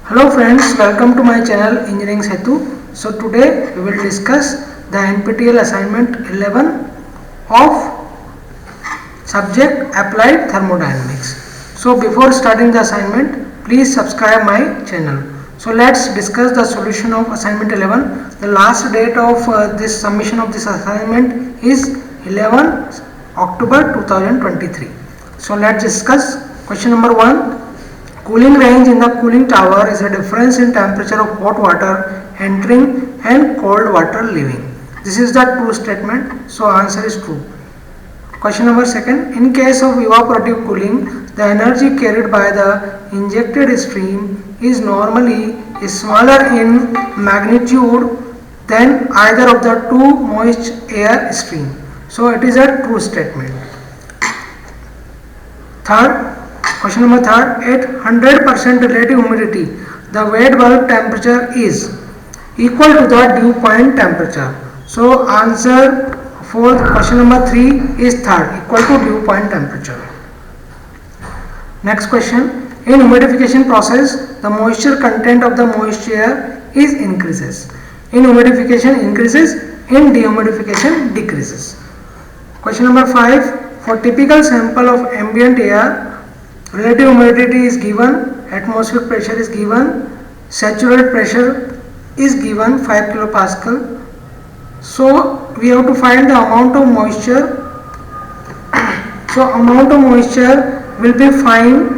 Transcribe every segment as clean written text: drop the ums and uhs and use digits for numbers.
Hello friends, welcome to my channel Engineering Setu. So today we will discuss the NPTEL assignment 11 of subject Applied Thermodynamics. So before starting the assignment, please subscribe my channel. So let's discuss the solution of assignment 11. The last date of this submission of this assignment is 11 October 2023. So let's discuss question number 1. Cooling range in the cooling tower is a difference in temperature of hot water entering and cold water leaving. This is the true statement, so answer is true. Question number 2. In case of evaporative cooling, the energy carried by the injected stream is normally smaller in magnitude than either of the two moist air stream. So it is a true statement. Question number 3. At 100% relative humidity, the wet bulb temperature is equal to the dew point temperature. So answer for question number 3 is third, equal to dew point temperature. Next question. In humidification process, the moisture content of the moist air is increases. In humidification increases, in dehumidification decreases. Question number 5. For typical sample of ambient air, relative humidity is given, atmospheric pressure is given, saturated pressure is given 5 kilopascal. So we have to find the amount of moisture. So amount of moisture will be found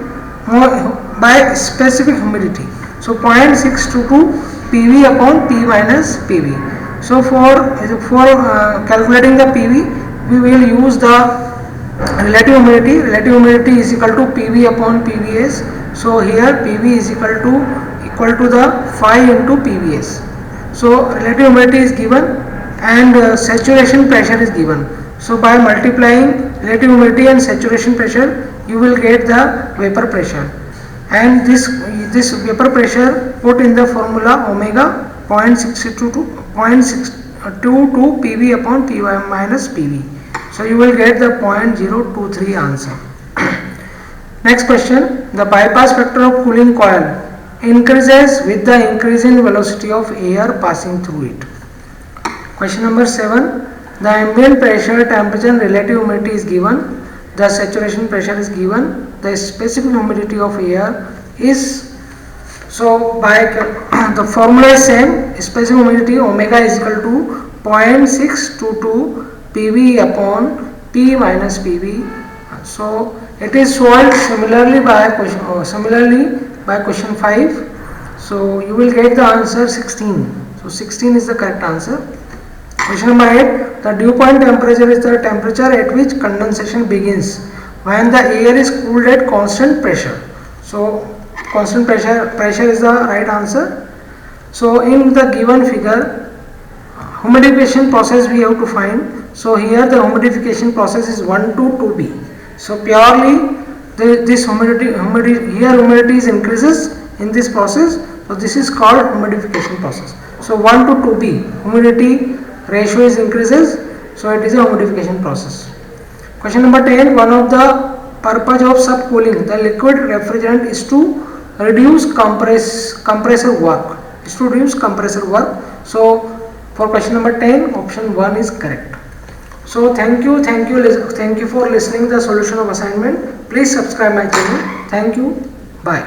by specific humidity. So 0.622 PV upon P minus PV. So for calculating the PV, we will use the relative humidity. Relative humidity is equal to PV upon PVS. So here PV is equal to the 5 into PVS. So relative humidity is given and saturation pressure is given. So by multiplying relative humidity and saturation pressure, you will get the vapor pressure. And this vapor pressure put in the formula omega 0.622 PV upon P minus PV. So you will get the 0.023 answer. Next question. The bypass factor of cooling coil increases with the increase in velocity of air passing through it. Question number 7. The ambient pressure, temperature and relative humidity is given. The saturation pressure is given. The specific humidity of air is, so by the formula is same. Specific humidity omega is equal to 0.622 PV upon P minus PV. So it is solved similarly by question 5. So you will get the answer 16. So 16 is the correct answer. Question number 8. The dew point temperature is the temperature at which condensation begins when the air is cooled at constant pressure. So constant pressure is the right answer. So in the given figure, humidification process we have to find. So here the humidification process is 1 to 2B. So purely this humidity is increases in this process. So this is called humidification process. So 1 to 2B humidity ratio is increases. So it is a humidification process. Question number 10. One of the purpose of subcooling the liquid refrigerant is to reduce compressor work. So for question number 10, option 1 is correct. So thank you for listening the solution of assignment. Please subscribe my channel. Thank you. Bye.